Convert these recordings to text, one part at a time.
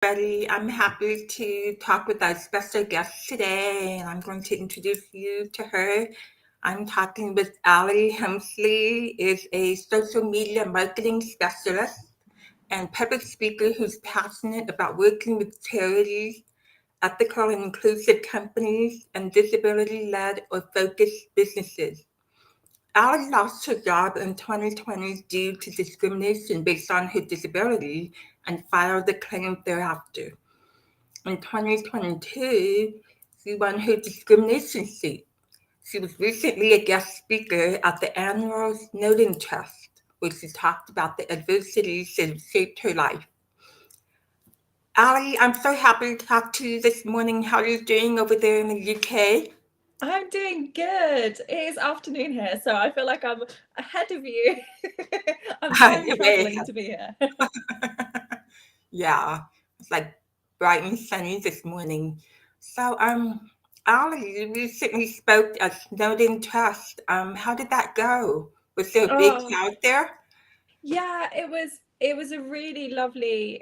Betty. I'm happy to talk with our special guest today, and I'm going to introduce you to her. I'm talking with Ali Hemsley, is a social media marketing specialist and public speaker who's passionate about working with charities, ethical and inclusive companies, and disability-led or focused businesses. Ali lost her job in 2020 due to discrimination based on her disability and filed a claim thereafter. In 2022, she won her discrimination suit. She was recently a guest speaker at the annual Snowdon Trust, where she talked about the adversities that have shaped her life. Ali, I'm so happy to talk to you this morning. How are you doing over there in the UK? I'm doing good. It is afternoon here, so I feel like I'm ahead of you. I'm time Way traveling to be here. Yeah, it's like bright and sunny this morning. So, Ali, you recently spoke at Snowdon Trust. How did that go? Was there a big Oh, crowd there? yeah, it was a really lovely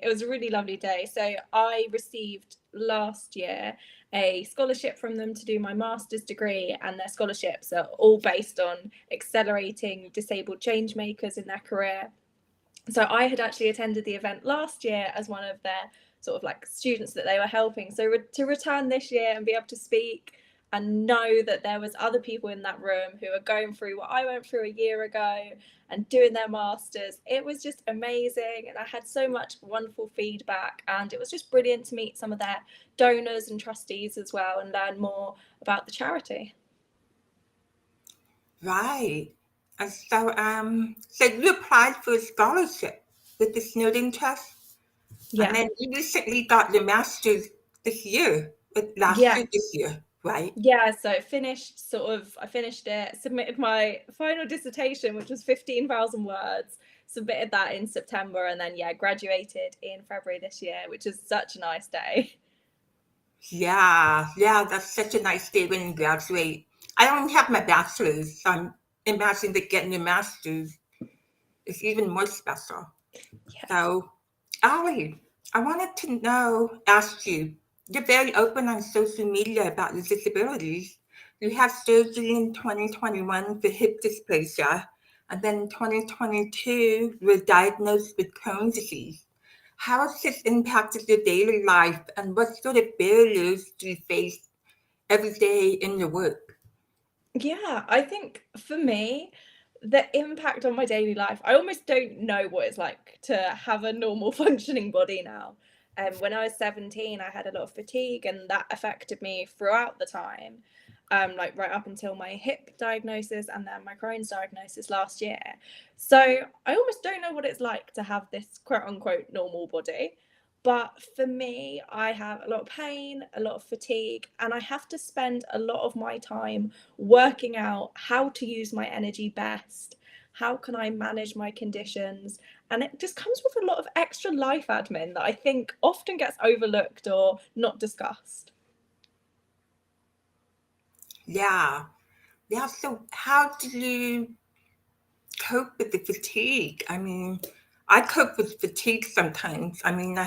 day. So I received last year a scholarship from them to do my master's degree, and their scholarships are all based on accelerating disabled change makers in their career. So I had actually attended the event last year as one of their sort of like students that they were helping. So to return this year and be able to speak and know that there was other people in that room who are going through what I went through a year ago and doing their masters, it was just amazing. And I had so much wonderful feedback, and it was just brilliant to meet some of their donors and trustees as well and learn more about the charity. Right. And so you applied for a scholarship with the Snowdon Trust, and Yeah. then you recently got your master's this year, last Yeah. year, this year, right? Yeah, so I finished it, submitted my final dissertation, which was 15,000 words, submitted that in September, and then, yeah, graduated in February this year, which is such a nice day. Yeah, that's such a nice day when you graduate. I don't have my bachelor's, so I'm imagining that getting your master's is even more special. Yes. So, Ali, I wanted to ask you, you're very open on social media about your disabilities. You had surgery in 2021 for hip dysplasia, and then in 2022, you were diagnosed with Crohn's disease. How has this impacted your daily life, and what sort of barriers do you face every day in your work? Yeah, I think for me, the impact on my daily life, I almost don't know what it's like to have a normal functioning body now. When I was 17, I had a lot of fatigue, and that affected me throughout the time, like right up until my hip diagnosis and then my Crohn's diagnosis last year. So I almost don't know what it's like to have this quote unquote normal body. But for me, I have a lot of pain, a lot of fatigue, and I have to spend a lot of my time working out how to use my energy best. How can I manage my conditions? And it just comes with a lot of extra life admin that I think often gets overlooked or not discussed. Yeah, yeah. So, how do you cope with the fatigue? I mean, I cope with fatigue sometimes. I mean,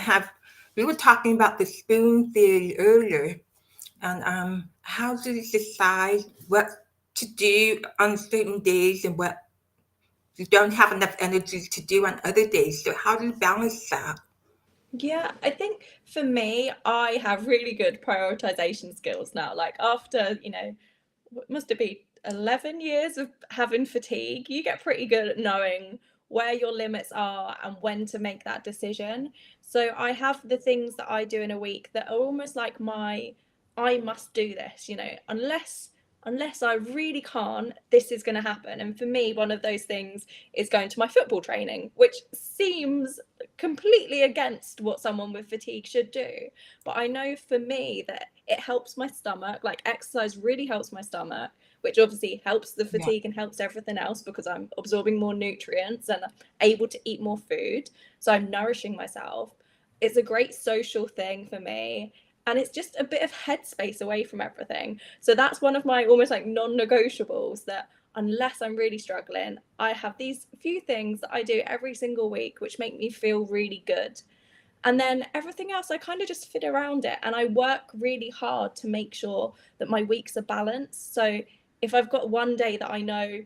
we were talking about the spoon theory earlier, and how do you decide what to do on certain days and what you don't have enough energy to do on other days? So, how do you balance that? Yeah, I think for me, I have really good prioritization skills now. Like after, what must it be, 11 years of having fatigue, you get pretty good at knowing where your limits are and when to make that decision. So I have the things that I do in a week that are almost like I must do this, unless I really can't, this is going to happen. And for me, one of those things is going to my football training, which seems completely against what someone with fatigue should do. But I know for me that it helps my stomach, like exercise really helps my stomach, which obviously helps the Yeah. fatigue and helps everything else because I'm absorbing more nutrients and able to eat more food. So I'm nourishing myself. It's a great social thing for me. And it's just a bit of headspace away from everything. So that's one of my almost like non negotiables, that unless I'm really struggling, I have these few things that I do every single week which make me feel really good. And then everything else, I kind of just fit around it. And I work really hard to make sure that my weeks are balanced. So if I've got one day that I know,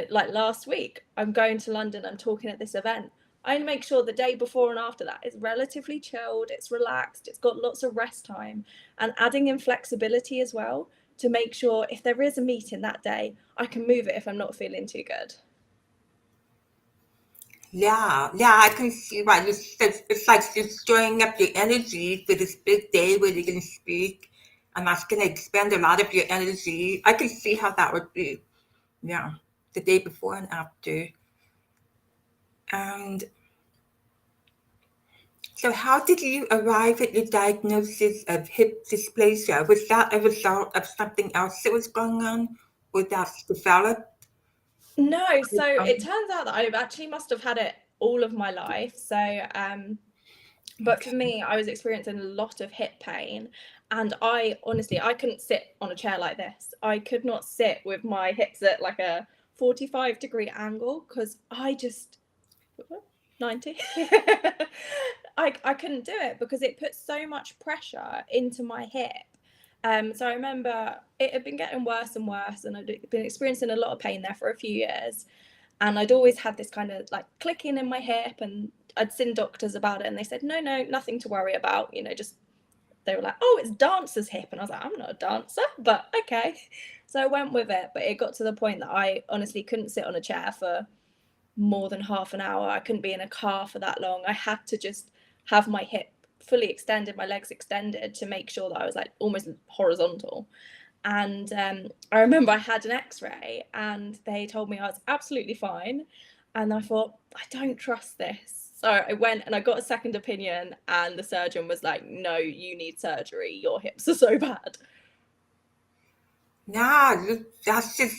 like last week, I'm going to London, I'm talking at this event, I make sure the day before and after that is relatively chilled, it's relaxed, it's got lots of rest time, and adding in flexibility as well to make sure if there is a meeting that day, I can move it if I'm not feeling too good. Yeah, yeah, I can see why. It's like you're storing up your energy for this big day where you're going to speak, and that's going to expend a lot of your energy. I can see how that would be. Yeah, the day before and after. And so, how did you arrive at your diagnosis of hip dysplasia? Was that a result of something else that was going on, or that's developed? No, so it Um, turns out that I actually must have had it all of my life. But for okay. me, I was experiencing a lot of hip pain, and I honestly I couldn't sit on a chair like this. I could not sit with my hips at like a 45-degree angle because I just 90. I couldn't do it because it put so much pressure into my hip. So I remember it had been getting worse and worse, and I'd been experiencing a lot of pain there for a few years. And I'd always had this kind of like clicking in my hip, and I'd seen doctors about it, and they said, no, no, nothing to worry about. Just they were like, oh, it's dancer's hip, and I was like, I'm not a dancer, but okay. So I went with it, but it got to the point that I honestly couldn't sit on a chair for more than half an hour. I couldn't be in a car for that long. I had to just have my hip fully extended, my legs extended to make sure that I was like almost horizontal. And I remember I had an x-ray and they told me I was absolutely fine. And I thought, I don't trust this. So I went and I got a second opinion, and the surgeon was like, no, you need surgery. Your hips are so bad. Yeah, that's just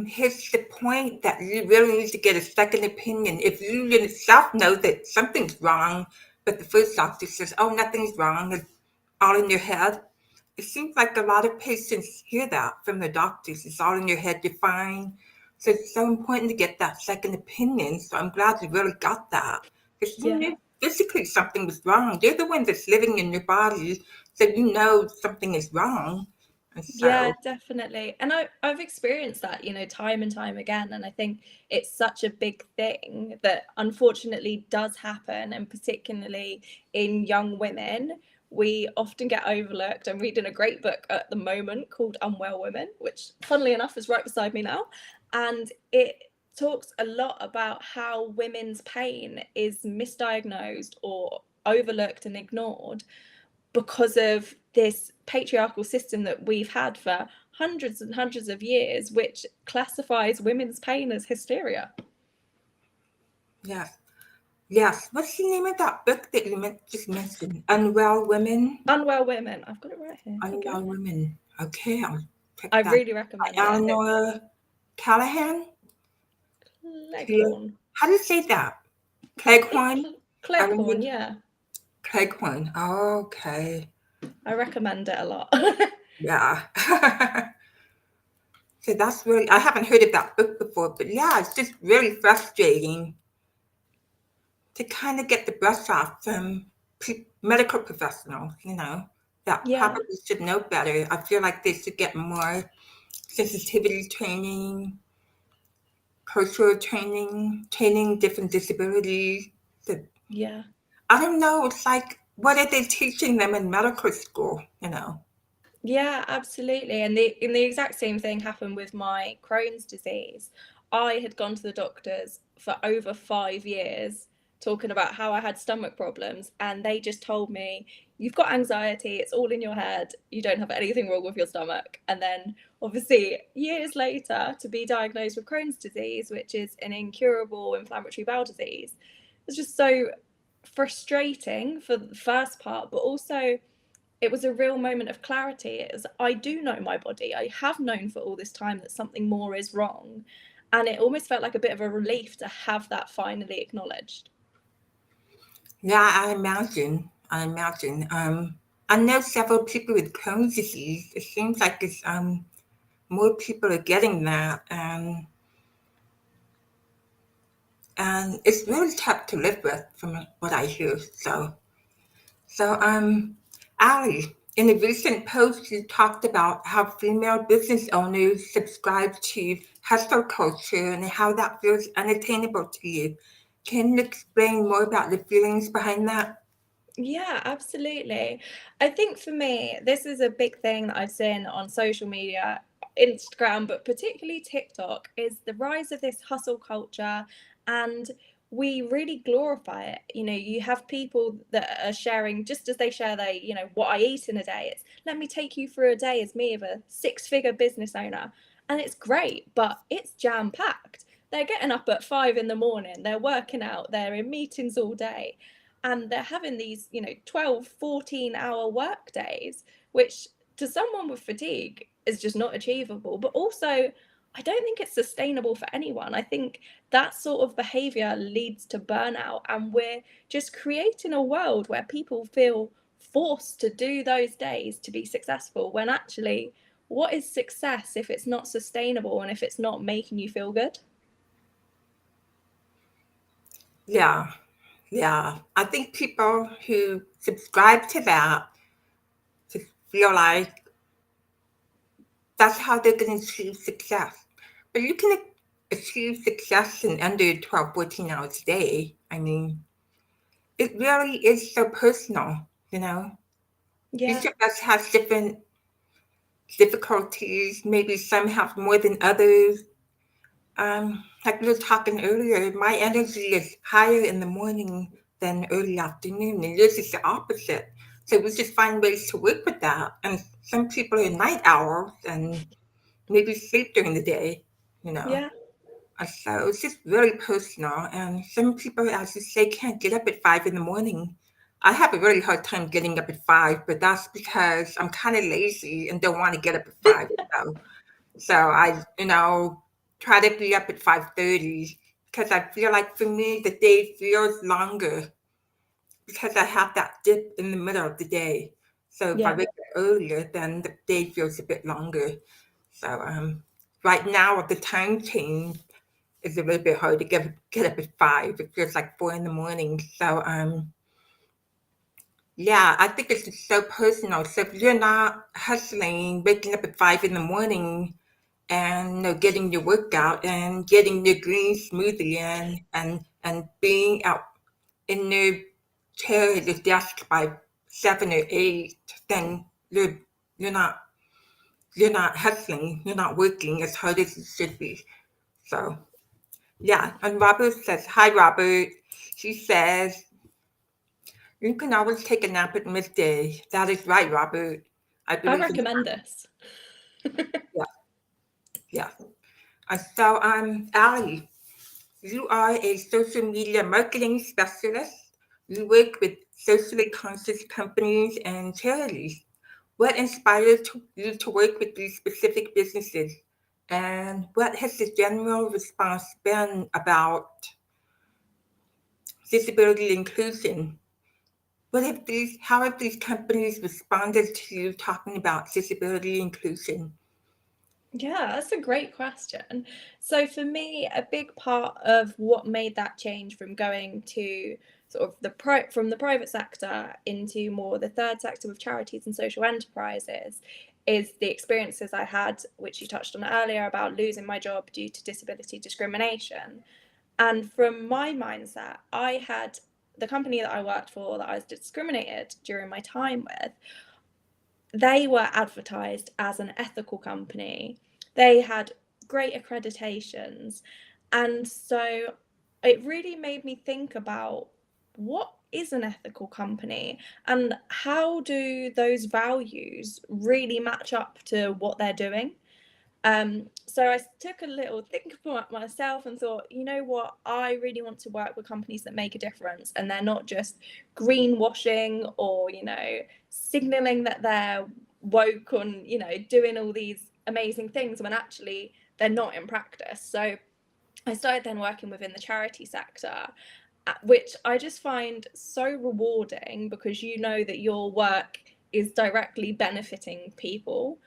hits the point that you really need to get a second opinion. If you yourself know that something's wrong, but the first doctor says, oh, nothing's wrong, it's all in your head. It seems like a lot of patients hear that from the doctors. It's all in your head, you're fine. So it's so important to get that second opinion. So I'm glad you really got that. Because you Yeah. knew physically something was wrong. They're the one that's living in your body, so you know something is wrong. And Yeah, so, definitely. And I've experienced that, time and time again. And I think it's such a big thing that unfortunately does happen. And particularly in young women, we often get overlooked. I'm reading a great book at the moment called Unwell Women, which funnily enough is right beside me now. And it talks a lot about how women's pain is misdiagnosed or overlooked and ignored because of this patriarchal system that we've had for hundreds and hundreds of years, which classifies women's pain as hysteria. yeah. Yes. What's the name of that book that you just mentioned? Unwell Women? Unwell Women. I've got it right here. There you go. Unwell Women. Okay, I'll I check that. really recommend By it. Eleanor Callahan? Leghorn. How do you say that? Cleghorn? Cleghorn, Eleanor yeah. Cleghorn. Okay. I recommend it a lot. Yeah. So that's really, I haven't heard of that book before, but yeah, it's just really frustrating to kind of get the brush off from medical professionals, that Yeah. probably should know better. I feel like they should get more sensitivity training, cultural training, training different disabilities. The, Yeah. I don't know. It's like, what are they teaching them in medical school? Yeah, absolutely. And the exact same thing happened with my Crohn's disease. I had gone to the doctors for over 5 years talking about how I had stomach problems, and they just told me, you've got anxiety, it's all in your head, you don't have anything wrong with your stomach. And then obviously years later to be diagnosed with Crohn's disease, which is an incurable inflammatory bowel disease, it's just so frustrating for the first part, but also it was a real moment of clarity. It was, I do know my body. I have known for all this time that something more is wrong. And it almost felt like a bit of a relief to have that finally acknowledged. Yeah, I imagine. I imagine. I know several people with Crohn's disease. It seems like it's more people are getting that. and it's really tough to live with from what I hear. So, Ali, in a recent post, you talked about how female business owners subscribe to hustle culture and how that feels unattainable to you. Can you explain more about the feelings behind that? Yeah, absolutely. I think for me, this is a big thing that I've seen on social media, Instagram, but particularly TikTok, is the rise of this hustle culture. And we really glorify it. You know, you have people that are sharing, just as they share what I eat in a day. It's let me take you through a day as me of a six-figure business owner. And it's great, but it's jam-packed. They're getting up at 5 in the morning, they're working out, they're in meetings all day, and they're having these 12, 14 hour work days, which to someone with fatigue is just not achievable. But also, I don't think it's sustainable for anyone. I think that sort of behavior leads to burnout, and we're just creating a world where people feel forced to do those days to be successful, when actually, what is success if it's not sustainable and if it's not making you feel good? Yeah, yeah. I think people who subscribe to that just feel like that's how they're going to achieve success. But you can achieve success in under 12, 14 hours a day. I mean, it really is so personal, you know? Each Yeah, of us has different difficulties. Maybe some have more than others. Like we were talking earlier, my energy is higher in the morning than early afternoon, and yours is the opposite. So we just find ways to work with that. And some people are night owls and maybe sleep during the day, you know. yeah, So it's just very personal. And some people, as you say, can't get up at 5 in the morning. I have a really hard time getting up at 5, but that's because I'm kind of lazy and don't want to get up at 5. So I try to be up at 5:30 because I feel like for me the day feels longer because I have that dip in the middle of the day. So if I yeah. wake up earlier, then the day feels a bit longer. So right now with the time change, it's a little bit hard to get up at 5. It feels like 4 in the morning. So yeah, I think it's just so personal. So if you're not hustling, waking up at 5 in the morning and getting your workout and getting your green smoothie in and being out in your chair at your desk by 7 or 8, then you're not you're not hustling, you're not working as hard as you should be. So yeah, and Robert says, "Hi, Robert." She says, "You can always take a nap at midday." That is right, Robert. I I believe in recommend that. this. Yeah, yeah. So, Ali, you are a social media marketing specialist. You work with socially conscious companies and charities. What inspired you to work with these specific businesses? And what has the general response been about disability inclusion? How have these companies responded to you talking about disability inclusion? Yeah, that's a great question. So for me, a big part of what made that change from going to sort of from the private sector into more the third sector with charities and social enterprises is the experiences I had, which you touched on earlier, about losing my job due to disability discrimination. And from my mindset, I had the company that I worked for that I was discriminated during my time with, they were advertised as an ethical company. They had great accreditations. And so it really made me think about what is an ethical company and how do those values really match up to what they're doing. So I took a little think about myself and thought, you know what, I really want to work with companies that make a difference and they're not just greenwashing or, signaling that they're woke on, doing all these amazing things when actually they're not in practice. So I started then working within the charity sector, which I just find so rewarding because you know that your work is directly benefiting people,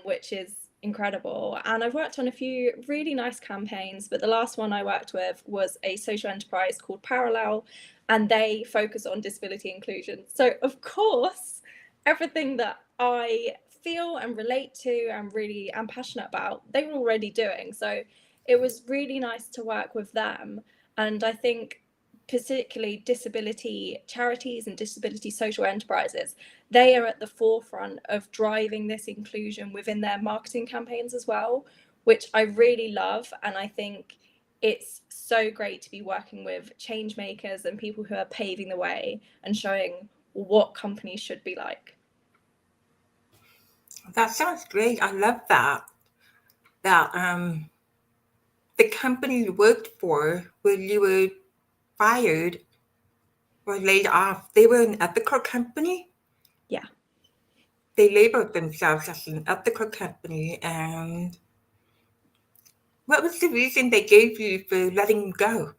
which is incredible. And I've worked on a few really nice campaigns, but the last one I worked with was a social enterprise called Parallel, and they focus on disability inclusion. So, of course, everything that I feel and relate to and really am passionate about, they were already doing. So, it was really nice to work with them. And I think, particularly disability charities and disability social enterprises, they are at the forefront of driving this inclusion within their marketing campaigns as well, which I really love. And I think it's so great to be working with change makers and people who are paving the way and showing what companies should be like. That sounds great. I love that. That the company you worked for when you were fired or laid off, they were an ethical company. Yeah. They labeled themselves as an ethical company. And what was the reason they gave you for letting you go?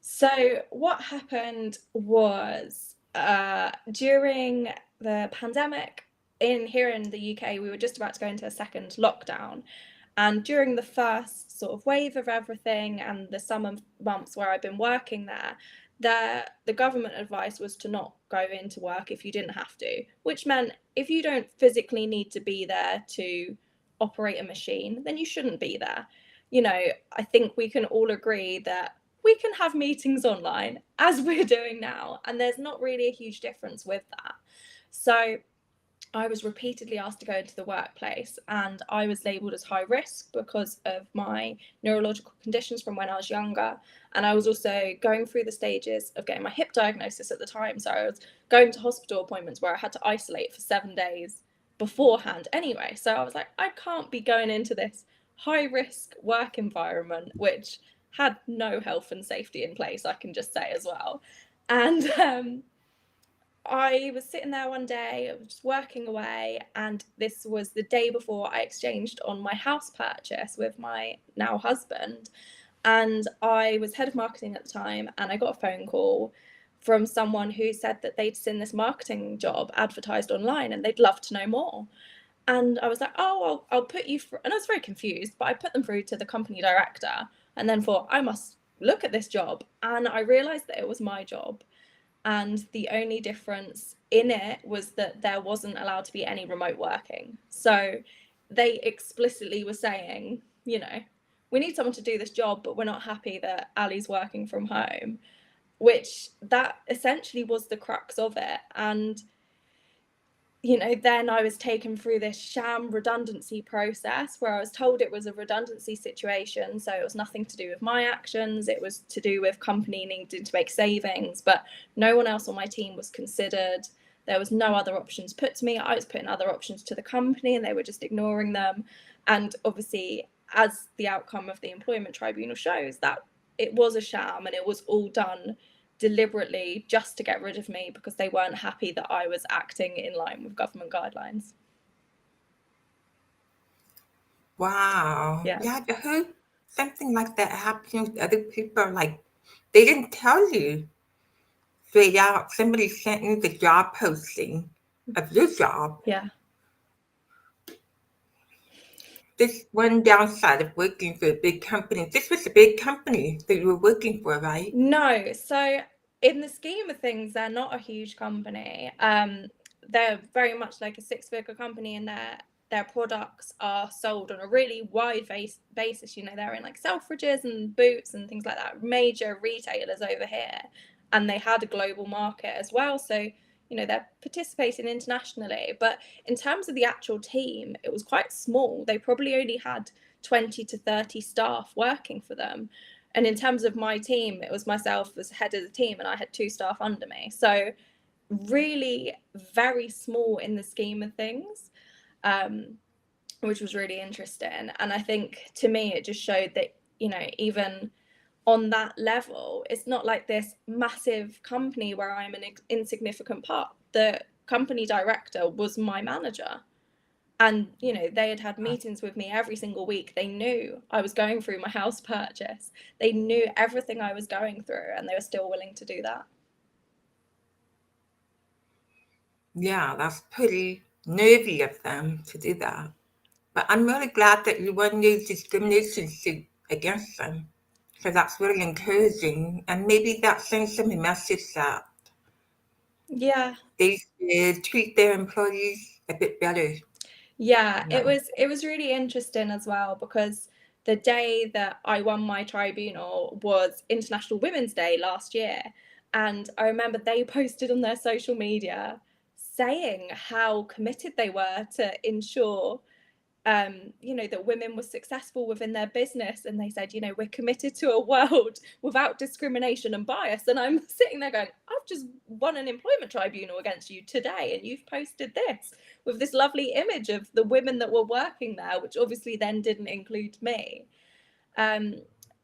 So what happened was during the pandemic here in the UK, we were just about to go into a second lockdown. And during the first sort of wave of everything and the summer months where I've been working there, the government advice was to not go into work if you didn't have to, which meant if you don't physically need to be there to operate a machine, then you shouldn't be there. You know, I think we can all agree that we can have meetings online as we're doing now, and there's not really a huge difference with that. So I was repeatedly asked to go into the workplace, and I was labelled as high risk because of my neurological conditions from when I was younger. And I was also going through the stages of getting my hip diagnosis at the time. So I was going to hospital appointments where I had to isolate for 7 days beforehand anyway. So I was like, I can't be going into this high risk work environment, which had no health and safety in place, I can just say as well. And I was sitting there one day, I was just working away, and this was the day before I exchanged on my house purchase with my now husband. And I was head of marketing at the time, and I got a phone call from someone who said that they'd seen this marketing job advertised online and they'd love to know more. And I was like, oh, I'll put you through. And I was very confused, but I put them through to the company director and then thought, I must look at this job. And I realized that it was my job. And the only difference in it was that there wasn't allowed to be any remote working. So they explicitly were saying, you know, we need someone to do this job, but we're not happy that Ali's working from home, which that essentially was the crux of it. And you know, then I was taken through this sham redundancy process where I was told it was a redundancy situation. So it was nothing to do with my actions. It was to do with company needing to make savings, but no one else on my team was considered. There was no other options put to me. I was putting other options to the company and they were just ignoring them. And obviously, as the outcome of the employment tribunal shows, that it was a sham and it was all done deliberately just to get rid of me because they weren't happy that I was acting in line with government guidelines. Wow. Yeah. Yeah, I heard something like that happening with other people. Like, they didn't tell you straight out. Somebody sent you the job posting of your job. Yeah. This one downside of working for a big company. This was a big company that you were working for, right? No. So in the scheme of things, they're not a huge company. They're very much like a six-figure company, and their products are sold on a really wide basis. You know, they're in like Selfridges and Boots and things like that, major retailers over here, and they had a global market as well. So you know, they're participating internationally. But in terms of the actual team, it was quite small. They probably only had 20 to 30 staff working for them. And in terms of my team, it was myself as head of the team and I had 2 staff under me. So really very small in the scheme of things, which was really interesting. And I think to me, it just showed that, you know, even on that level, it's not like this massive company where I'm an insignificant part. The company director was my manager. And, you know, they had meetings with me every single week. They knew I was going through my house purchase. They knew everything I was going through, and they were still willing to do that. Yeah, that's pretty nervy of them to do that. But I'm really glad that you won your discrimination suit against them. So that's really encouraging. And maybe that sends them a message that Yeah. they should treat their employees a bit better. Yeah, You it know. was it was really interesting as well because the day that I won my tribunal was International Women's Day last year, and I remember they posted on their social media saying how committed they were to ensure that women were successful within their business. And they said, we're committed to a world without discrimination and bias. And I'm sitting there going, I've just won an employment tribunal against you today, and you've posted this with this lovely image of the women that were working there, which obviously then didn't include me. Um,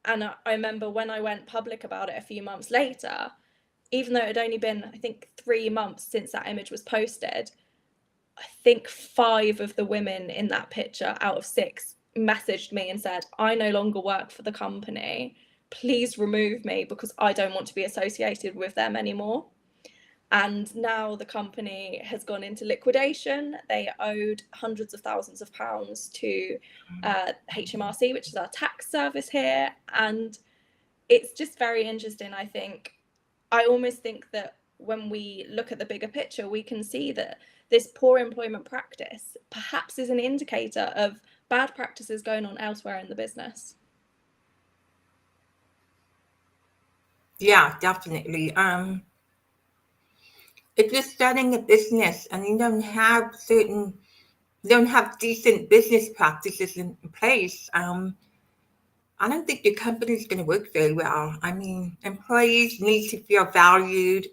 and I remember when I went public about it a few months later, even though it had only been, I think, 3 months since that image was posted, I think 5 of the women in that picture out of 6 messaged me and said, I no longer work for the company. Please remove me because I don't want to be associated with them anymore. And now the company has gone into liquidation. They owed hundreds of thousands of pounds to HMRC, which is our tax service here. And it's just very interesting, I think. I almost think that when we look at the bigger picture, we can see that this poor employment practice perhaps is an indicator of bad practices going on elsewhere in the business. Yeah, definitely. If you're starting a business and you don't have decent business practices in place, I don't think your company is going to work very well. I mean, employees need to feel valued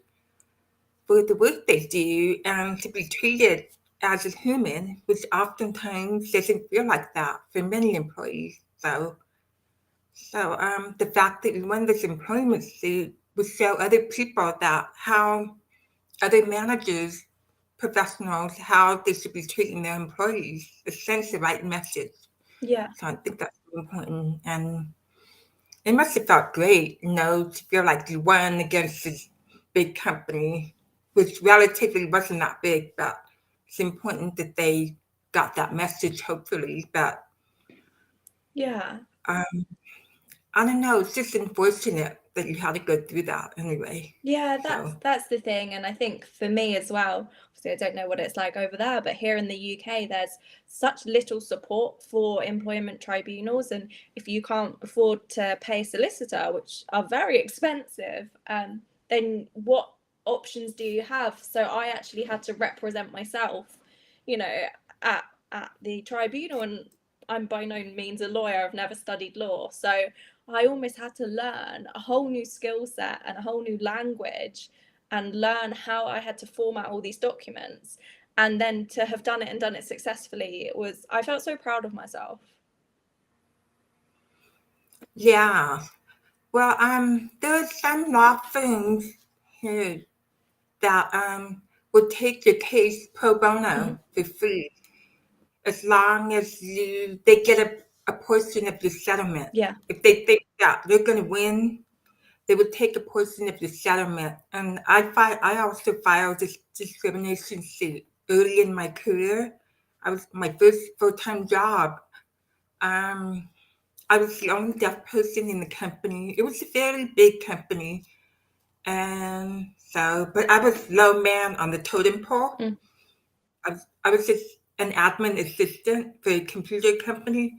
for the work they do and to be treated as a human, which oftentimes doesn't feel like that for many employees. So the fact that you won this employment suit would show other people that how other managers, professionals, how they should be treating their employees. It sends the right message. Yeah. So I think that's really important. And it must have felt great, to feel like you won against this big company, which relatively wasn't that big, but it's important that they got that message, hopefully. But Yeah. um, I don't know, it's just unfortunate that you had to go through that anyway. Yeah, that's So, that's the thing. And I think for me as well, obviously I don't know what it's like over there, but here in the UK there's such little support for employment tribunals. And if you can't afford to pay a solicitor, which are very expensive, then what options do you have? So I actually had to represent myself, you know, at the tribunal. And I'm by no means a lawyer, I've never studied law. So I almost had to learn a whole new skill set and a whole new language, and learn how I had to format all these documents. And then to have done it and done it successfully, I felt so proud of myself. yeah. Well, there are some law firms here that would take your case pro bono Mm-hmm. for free as long as they get a portion of your settlement. Yeah. If they think that they're going to win, they would take a portion of your settlement. And I also filed this discrimination suit early in my career. I was my first full-time job. Um, I was the only deaf person in the company. It was a very big company. And so, but I was low man on the totem pole. Mm. I was just an admin assistant for a computer company.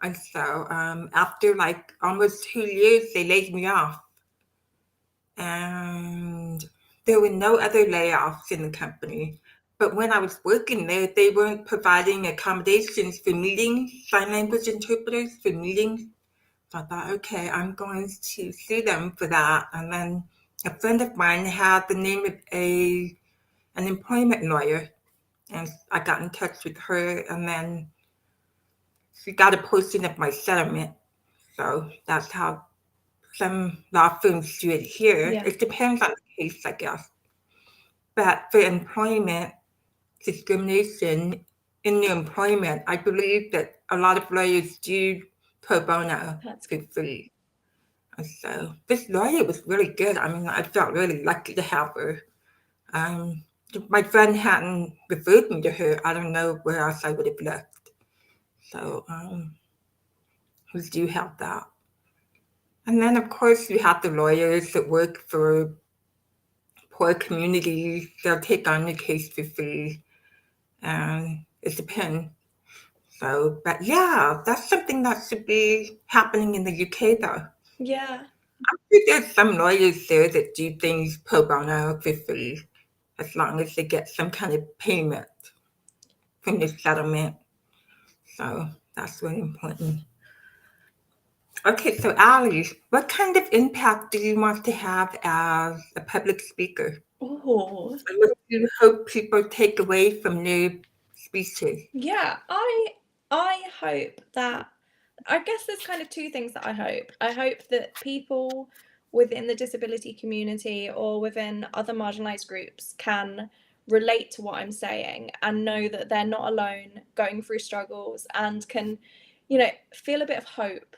And so after like almost 2 years, they laid me off. And there were no other layoffs in the company. But when I was working there, they weren't providing accommodations for meetings, sign language interpreters for meetings. So I thought, okay, I'm going to sue them for that. And then a friend of mine had the name of an employment lawyer, and I got in touch with her, and then she got a portion of my settlement. So that's how some law firms do it here. Yeah. It depends on the case, I guess. But for employment discrimination in the employment, I believe that a lot of lawyers do pro bono That's for good. free. And so this lawyer was really good. I mean, I felt really lucky to have her. Um, if my friend hadn't referred me to her, I don't know where else I would have looked. So we do have that. And then, of course, you have the lawyers that work for poor communities. They'll take on the case for free, and it depends. So, but yeah, that's something that should be happening in the UK, though. Yeah. I think there's some lawyers there that do things pro bono for free, as long as they get some kind of payment from the settlement. So that's really important. Okay, so Ali, what kind of impact do you want to have as a public speaker? Oh, And what do you hope people take away from their speeches? yeah. I hope that, I guess there's kind of two things that I hope. I hope that people within the disability community or within other marginalized groups can relate to what I'm saying and know that they're not alone going through struggles, and can, feel a bit of hope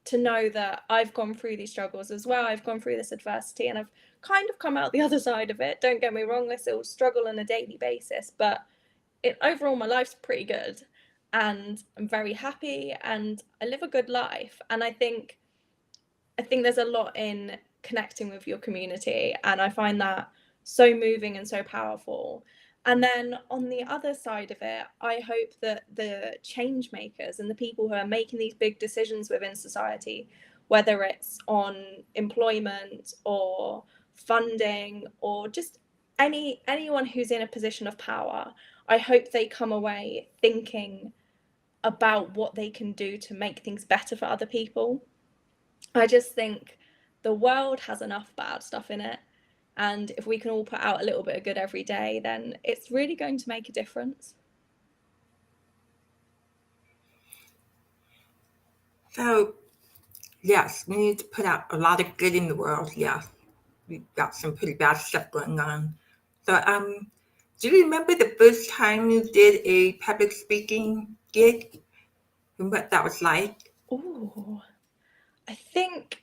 to know that I've gone through these struggles as well. I've gone through this adversity and I've kind of come out the other side of it. Don't get me wrong, I still struggle on a daily basis, but overall my life's pretty good and I'm very happy and I live a good life. And I think there's a lot in connecting with your community, and I find that so moving and so powerful. And then on the other side of it, I hope that the change makers and the people who are making these big decisions within society, whether it's on employment or funding or just anyone who's in a position of power, I hope they come away thinking about what they can do to make things better for other people. I just think the world has enough bad stuff in it. And if we can all put out a little bit of good every day, then it's really going to make a difference. So, yes, we need to put out a lot of good in the world. Yes, we've got some pretty bad stuff going on. So, do you remember the first time you did a public speaking gig and what that was like? Oh, I think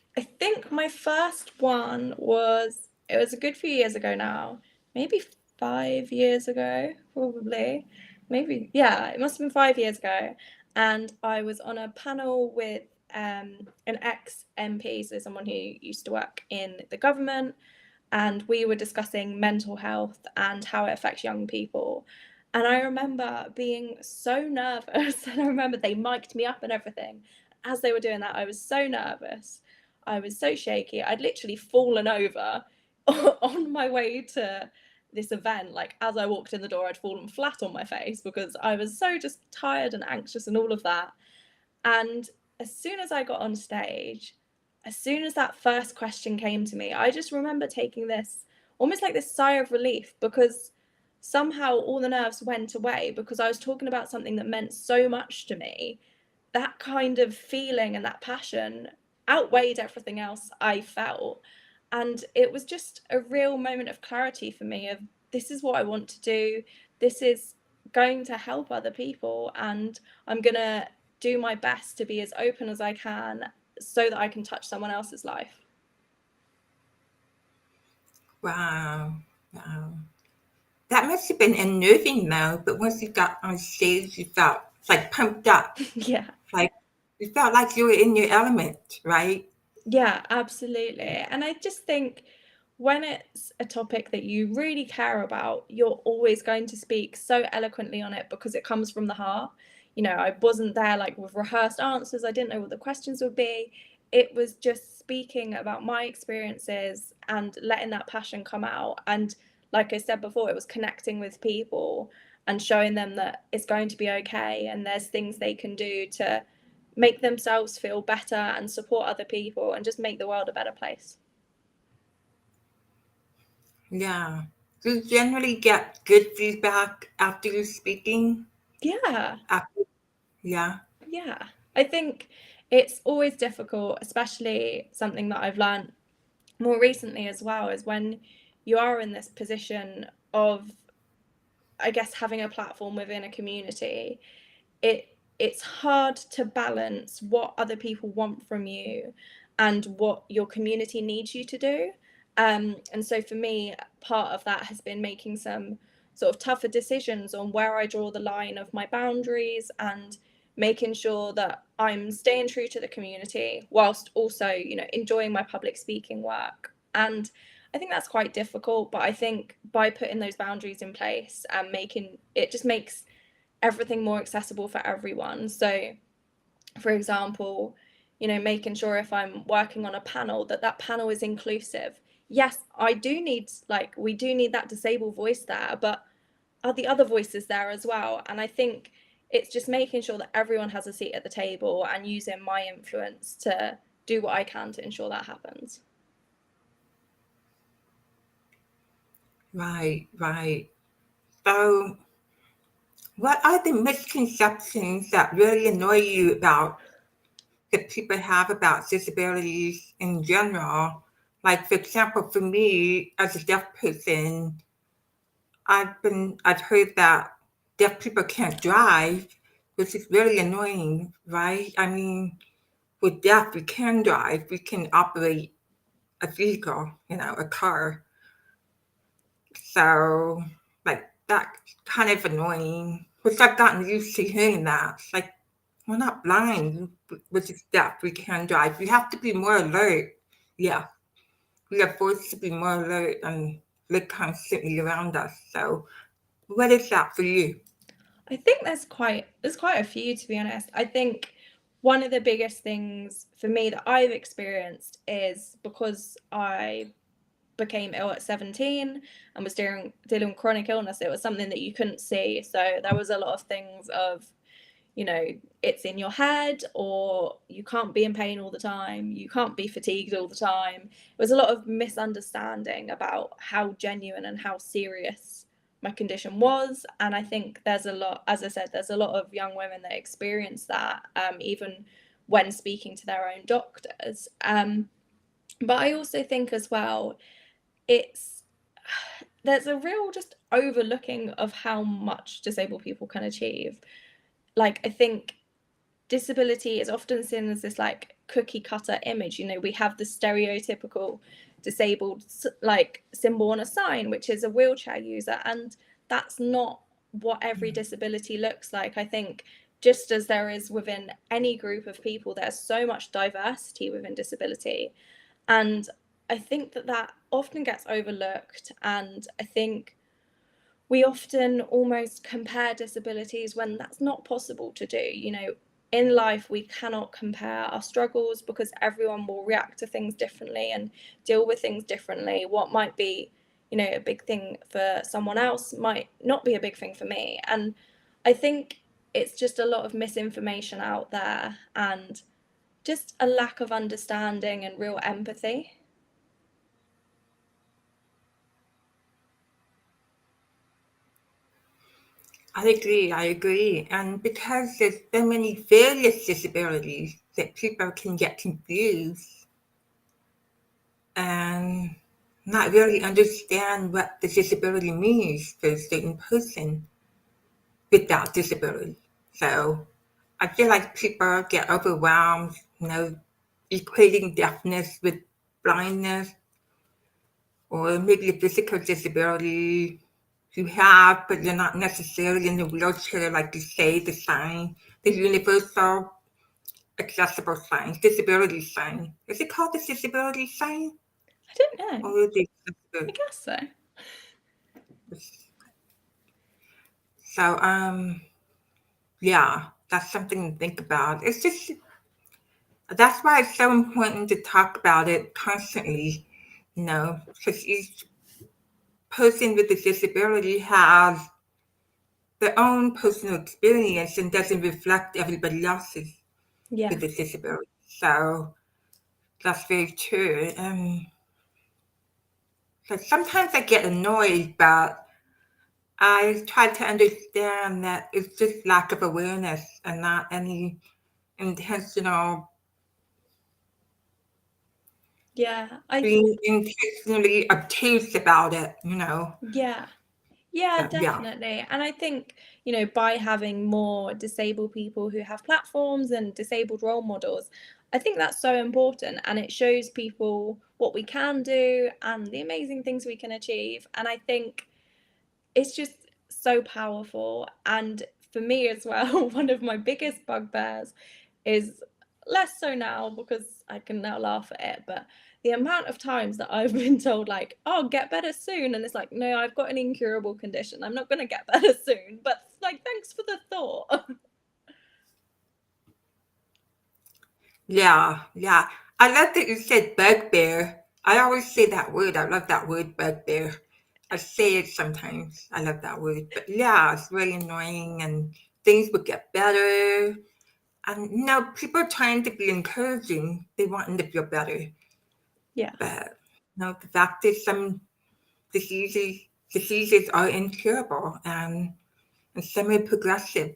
my first one was, it was a good few years ago now, maybe 5 years ago, probably. Maybe, yeah, it must have been 5 years ago. And I was on a panel with an ex MP, so someone who used to work in the government, and we were discussing mental health and how it affects young people. And I remember being so nervous, and I remember they mic'd me up and everything. As they were doing that, I was so nervous. I was so shaky. I'd literally fallen over on my way to this event. Like, as I walked in the door, I'd fallen flat on my face because I was so just tired and anxious and all of that. And as soon as I got on stage, as soon as that first question came to me, I just remember taking this almost like this sigh of relief, because somehow all the nerves went away because I was talking about something that meant so much to me. That kind of feeling and that passion outweighed everything else I felt. And it was just a real moment of clarity for me of, this is what I want to do. This is going to help other people, and I'm going to do my best to be as open as I can so that I can touch someone else's life. Wow, wow. That must have been unnerving though, but once you got on stage, you felt like pumped up. Yeah. Like you felt like you were in your element, right? Yeah, absolutely. And I just think when it's a topic that you really care about, you're always going to speak so eloquently on it because it comes from the heart. I wasn't there like with rehearsed answers. I didn't know what the questions would be. It was just speaking about my experiences and letting that passion come out. And like I said before, it was connecting with people and showing them that it's going to be okay and there's things they can do to make themselves feel better and support other people and just make the world a better place. Yeah. Do you generally get good feedback after you speaking? Yeah, After, yeah. yeah. I think it's always difficult, especially something that I've learned more recently as well, is when you are in this position of, I guess, having a platform within a community, it's hard to balance what other people want from you and what your community needs you to do. And so for me, part of that has been making some sort of tougher decisions on where I draw the line of my boundaries and making sure that I'm staying true to the community whilst also, enjoying my public speaking work. And I think that's quite difficult, but I think by putting those boundaries in place and making it, just makes everything more accessible for everyone. So, for example, making sure if I'm working on a panel, that panel is inclusive. Yes, we do need that disabled voice there, but are the other voices there as well? And I think it's just making sure that everyone has a seat at the table and using my influence to do what I can to ensure that happens. Right, right. So, what are the misconceptions that really annoy you about that people have about disabilities in general? Like, for example, for me as a deaf person, I've heard that deaf people can't drive, which is really annoying, right? I mean, with deaf, we can drive, we can operate a vehicle, a car. So, like, that's kind of annoying, which I've gotten used to hearing that. It's like, we're not blind, we're just deaf, we can drive. We have to be more alert. Yeah, we are forced to be more alert and look constantly around us. So, what is that for you? I think there's quite a few, to be honest. I think one of the biggest things for me that I've experienced is because I became ill at 17 and was dealing with chronic illness. It was something that you couldn't see. So there was a lot of things of, it's in your head, or you can't be in pain all the time, you can't be fatigued all the time. It was a lot of misunderstanding about how genuine and how serious my condition was. And I think there's a lot, as I said, there's a lot of young women that experience that, even when speaking to their own doctors. But I also think as well, it's there's a real just overlooking of how much disabled people can achieve. Like, I think disability is often seen as this like cookie cutter image. We have the stereotypical disabled like symbol on a sign, which is a wheelchair user, and that's not what every disability looks like. I think just as there is within any group of people, there's so much diversity within disability. And I think that often gets overlooked. And I think we often almost compare disabilities when that's not possible to do. In life, we cannot compare our struggles because everyone will react to things differently and deal with things differently. What might be, a big thing for someone else might not be a big thing for me. And I think it's just a lot of misinformation out there and just a lack of understanding and real empathy. I agree, I agree. And because there's so many various disabilities that people can get confused and not really understand what the disability means for a certain person without disability. So I feel like people get overwhelmed, equating deafness with blindness or maybe a physical disability you have, but you're not necessarily in a wheelchair, like you say, the sign, the universal accessible sign, disability sign. Is it called the disability sign? I don't know. Or the I accessibility? guess so. So, yeah, that's something to think about. It's just, that's why it's so important to talk about it constantly, because each person with a disability has their own personal experience and doesn't reflect everybody else's Yeah. with a disability. So that's very true. So sometimes I get annoyed, but I try to understand that it's just lack of awareness and not any intentional Yeah. being intentionally obtuse about it. Yeah. Yeah, Yeah. definitely. And I think, by having more disabled people who have platforms and disabled role models, I think that's so important. And it shows people what we can do and the amazing things we can achieve. And I think it's just so powerful. And for me as well, one of my biggest bugbears is, less so now because I can now laugh at it, but the amount of times that I've been told, like, oh, get better soon, and it's like, no, I've got an incurable condition, I'm not going to get better soon, but like, thanks for the thought. Yeah, yeah. I love that you said bugbear. I always say that word. I love that word, bugbear. I say it sometimes. I love that word. But yeah, it's really annoying and things would get better. And people are trying to be encouraging. They want them to feel better. Yeah. But the fact is some diseases are incurable and some are progressive.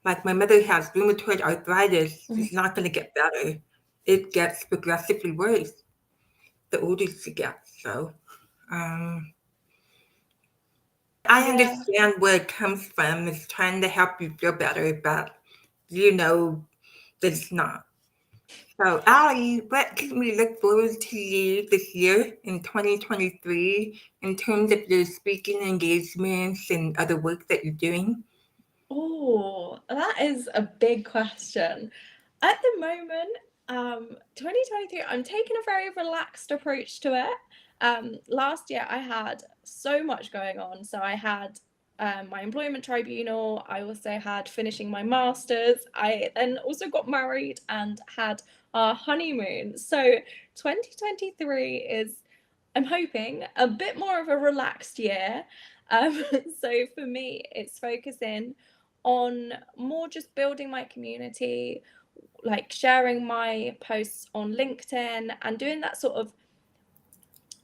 Like my mother has rheumatoid arthritis. Mhm. It's not going to get better. It gets progressively worse the older she gets. So um, I Yeah. understand where it comes from. It's trying to help you feel better, but you know that it's not. So, Ali, what can we look forward to you this year in 2023 in terms of your speaking engagements and other work that you're doing? Oh, that is a big question. At the moment, 2023, I'm taking a very relaxed approach to it. Last year, I had so much going on. So I had my employment tribunal. I also had finishing my master's. I then also got married and had our honeymoon. So 2023 is, I'm hoping, a bit more of a relaxed year. Um, so for me, it's focusing on more just building my community, like sharing my posts on LinkedIn and doing that sort of,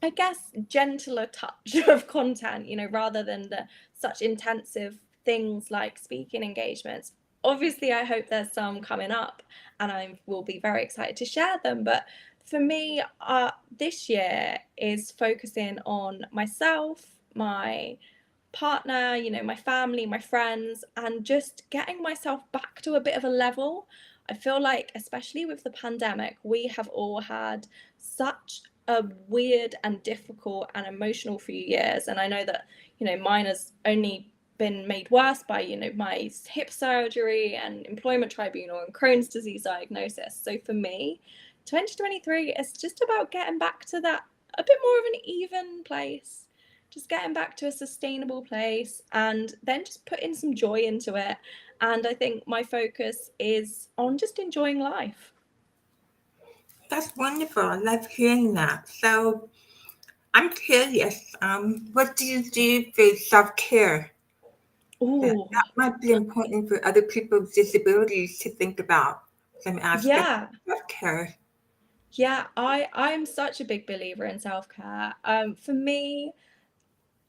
I guess, gentler touch of content, rather than the such intensive things like speaking engagements. Obviously, I hope there's some coming up and I will be very excited to share them. But for me, this year is focusing on myself, my partner, my family, my friends, and just getting myself back to a bit of a level. I feel like, especially with the pandemic, we have all had such a weird and difficult and emotional few years. And I know that, mine has only been made worse by, my hip surgery and employment tribunal and Crohn's disease diagnosis. So for me, 2023 is just about getting back to that a bit more of an even place, just getting back to a sustainable place and then just putting some joy into it. And I think my focus is on just enjoying life. That's wonderful. I love hearing that. So I'm curious, what do you do for self-care? Oh, That might be important for other people with disabilities to think about some aspects yeah. of self-care. Yeah, I'm such a big believer in self-care. For me,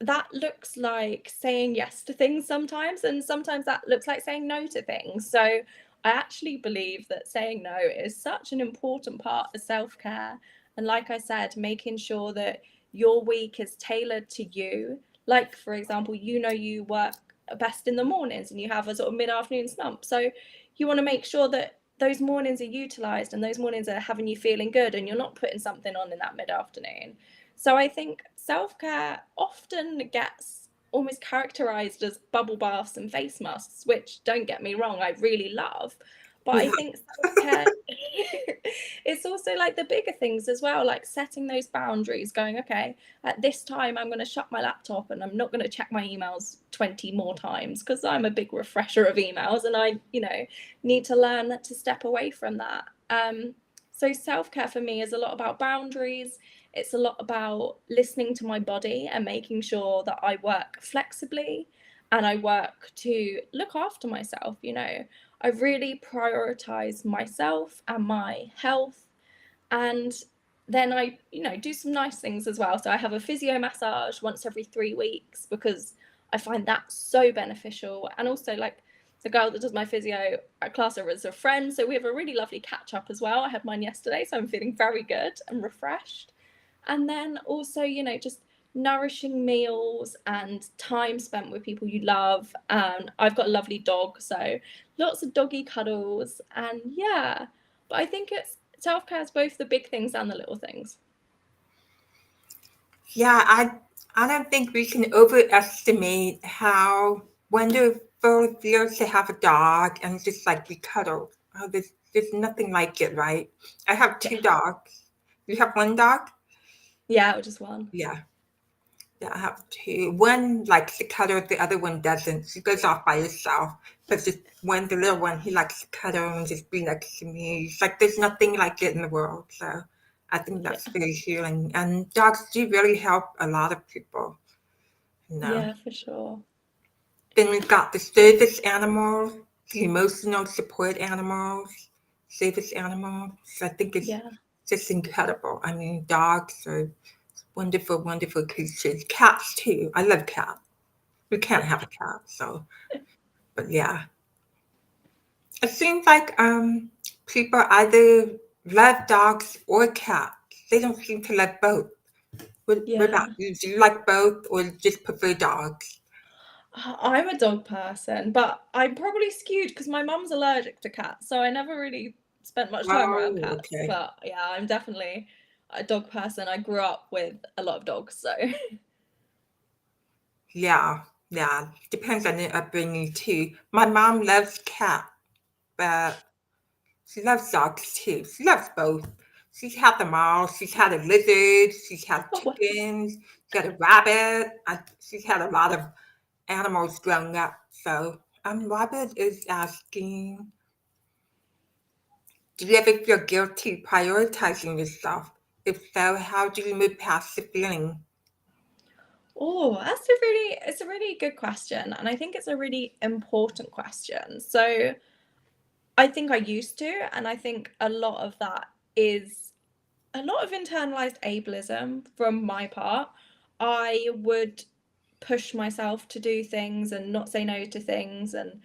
that looks like saying yes to things sometimes, and sometimes that looks like saying no to things. So I actually believe that saying no is such an important part of self-care. And like I said, making sure that your week is tailored to you. Like, for example, you work best in the mornings and you have a sort of mid-afternoon slump. So you want to make sure that those mornings are utilized and those mornings are having you feeling good and you're not putting something on in that mid-afternoon. So I think self-care often gets almost characterized as bubble baths and face masks, which, don't get me wrong, I really love. But I Yeah, think self-care it's also like the bigger things as well, like setting those boundaries, going, okay, at this time I'm going to shut my laptop and I'm not going to check my emails 20 more times because I'm a big refresher of emails and I, need to learn to step away from that. So self-care for me is a lot about boundaries. It's a lot about listening to my body and making sure that I work flexibly and I work to look after myself. I really prioritize myself and my health. And then I, do some nice things as well. So I have a physio massage once every 3 weeks because I find that so beneficial. And also, like, the girl that does my physio, I class her as a friend. So we have a really lovely catch up as well. I had mine yesterday, so I'm feeling very good and refreshed. And then also, just nourishing meals and time spent with people you love. And I've got a lovely dog, so lots of doggy cuddles. And yeah, but I think it's self-care is both the big things and the little things. yeah. I don't think we can overestimate how wonderful full feels to have a dog and just like be cuddled. Oh, there's nothing like it, right? I have Yeah. 2 dogs. You have 1 dog? Yeah, just one. Yeah. Yeah, I have 2. One likes to cuddle, the other one doesn't. She goes off by herself. But the little one, he likes to cuddle and just be next to me. It's like there's nothing like it in the world. So I think Yeah. that's very healing. And dogs do really help a lot of people, you know. Yeah, for sure. Then we've got the service animals, the emotional support animals, service animals. I think it's Yeah. just incredible. I mean, dogs are wonderful, wonderful creatures. Cats too. I love cats. We can't have a cat, so but yeah. It seems like people either love dogs or cats. They don't seem to love both. What about Yeah. you? Do you like both or just prefer dogs? I'm a dog person, but I'm probably skewed because my mum's allergic to cats, so I never really spent much time around Oh, cats. okay. But yeah, I'm definitely a dog person. I grew up with a lot of dogs, so Yeah, yeah. Depends on the upbringing too. My mom loves cat, but she loves dogs too. She loves both. She's had them all. She's had a lizard. She's had oh well. chickens. She had a rabbit. She's had a lot of animals growing up. So, Robert is asking, do you ever feel guilty prioritizing yourself? If so, how do you move past the feeling? Oh, it's a really good question, and I think it's a really important question. So I think I used to, and I think a lot of that is a lot of internalized ableism from my part. I would push myself to do things and not say no to things, and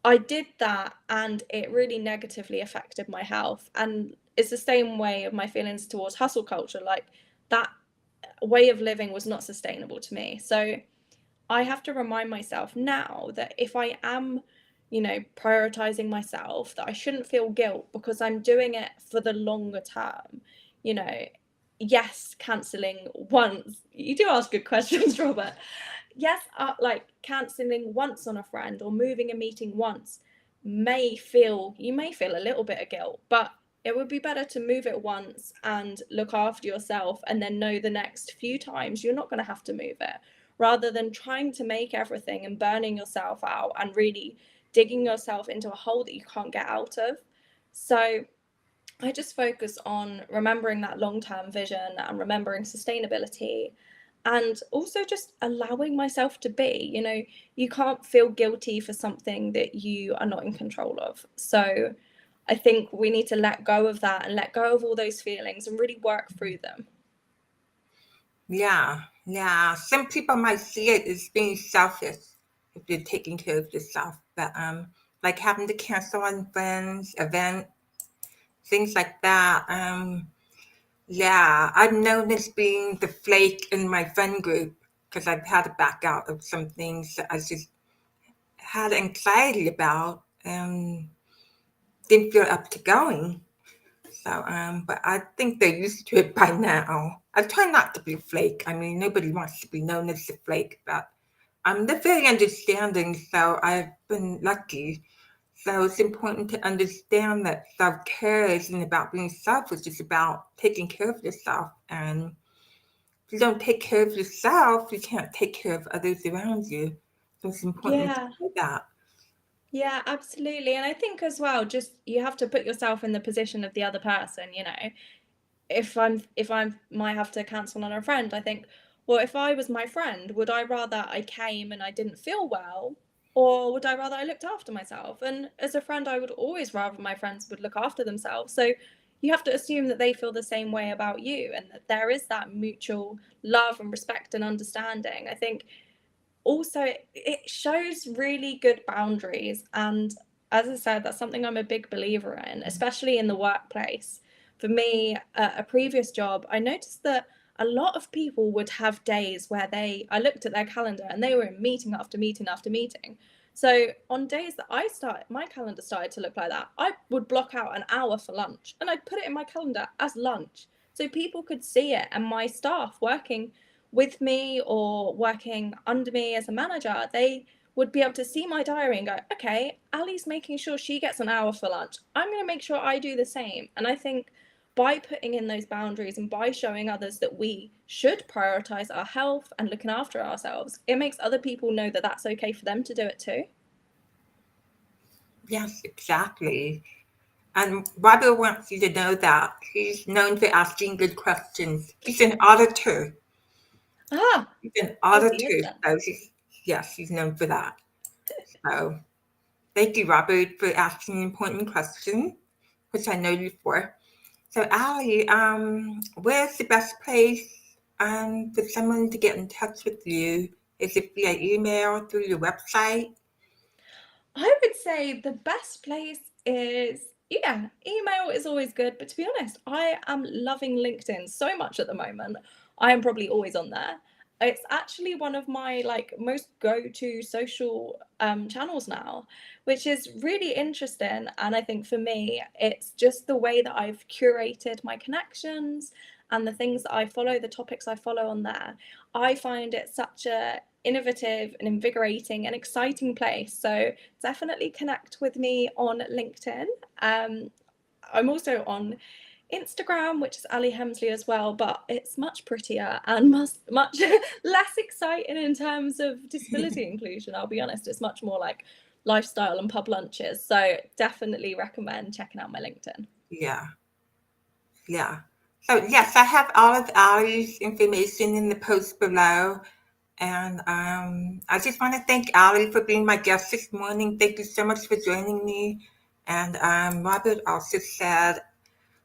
I did that, and it really negatively affected my health. And it's the same way of my feelings towards hustle culture. Like that way of living was not sustainable to me. So I have to remind myself now that if I am, prioritizing myself, that I shouldn't feel guilt because I'm doing it for the longer term. You know, yes, cancelling once. You do ask good questions, Robert. Yes, like cancelling once on a friend or moving a meeting once you may feel a little bit of guilt, but it would be better to move it once and look after yourself and then know the next few times you're not going to have to move it, rather than trying to make everything and burning yourself out and really digging yourself into a hole that you can't get out of. So I just focus on remembering that long-term vision and remembering sustainability, and also just allowing myself to be. You can't feel guilty for something that you are not in control of. So I think we need to let go of that and let go of all those feelings and really work through them. Yeah, yeah. Some people might see it as being selfish if you're taking care of yourself, but like having to cancel on friends, event, things like that. Yeah, I've noticed being the flake in my friend group because I've had to back out of some things that I just had anxiety about and didn't feel up to going. So, but I think they're used to it by now. I try not to be a flake. I mean, nobody wants to be known as a flake, but they're very understanding, so I've been lucky. So it's important to understand that self-care isn't about being selfish, it's about taking care of yourself. And if you don't take care of yourself, you can't take care of others around you. So it's important to Yeah. do that. Yeah, absolutely. And I think as well, just you have to put yourself in the position of the other person. If I might have to cancel on a friend, I think, well, if I was my friend, would I rather I came and I didn't feel well, or would I rather I looked after myself? And as a friend, I would always rather my friends would look after themselves. So you have to assume that they feel the same way about you and that there is that mutual love and respect and understanding. I think also it shows really good boundaries, and as I said, that's something I'm a big believer in, especially in the workplace. For me, a previous job, I noticed that a lot of people would have days where I looked at their calendar and they were in meeting after meeting after meeting. So on days that my calendar started to look like that, I would block out an hour for lunch and I'd put it in my calendar as lunch so people could see it, and my staff working with me or working under me as a manager, they would be able to see my diary and go, okay, Ali's making sure she gets an hour for lunch. I'm going to make sure I do the same. And I think by putting in those boundaries and by showing others that we should prioritize our health and looking after ourselves, it makes other people know that that's okay for them to do it too. Yes, exactly. And Robert wants you to know that he's known for asking good questions. He's an auditor. Ah, He's an yes, he is auditor, then. so yes, he's known for that. So thank you, Robert, for asking an important question, which I know you for. So, Ali, where's the best place for someone to get in touch with you? Is it via email, through your website? I would say the best place is, yeah, email is always good. But to be honest, I am loving LinkedIn so much at the moment. I am probably always on there. It's actually one of my like most go-to social channels now, which is really interesting. And I think for me, it's just the way that I've curated my connections and the things that I follow, the topics I follow on there. I find it such a innovative and invigorating and exciting place. So definitely connect with me on LinkedIn. I'm also on Instagram, which is Ali Hemsley as well, but it's much prettier and much less exciting in terms of disability inclusion. I'll be honest, it's much more like lifestyle and pub lunches. So definitely recommend checking out my LinkedIn. Yeah, yeah. So, yes, I have all of Ali's information in the post below. And I just want to thank Ali for being my guest this morning. Thank you so much for joining me. And Robert also said,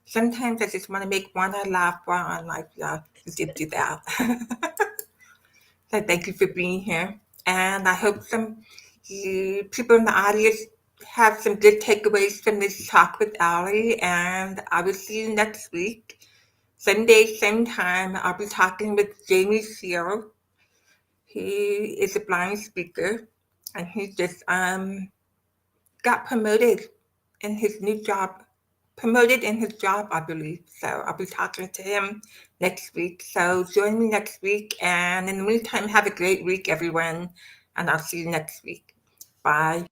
sometimes I just want to make one eye laugh, one eye laugh. Yeah, you did do that. So thank you for being here. And I hope some you people in the audience have some good takeaways from this talk with Ali. And I will see you next week. Same day, same time. I'll be talking with Jamie Seal. He is a blind speaker, and he just got promoted in his job, I believe. So I'll be talking to him next week. So join me next week, and in the meantime, have a great week, everyone, and I'll see you next week. Bye.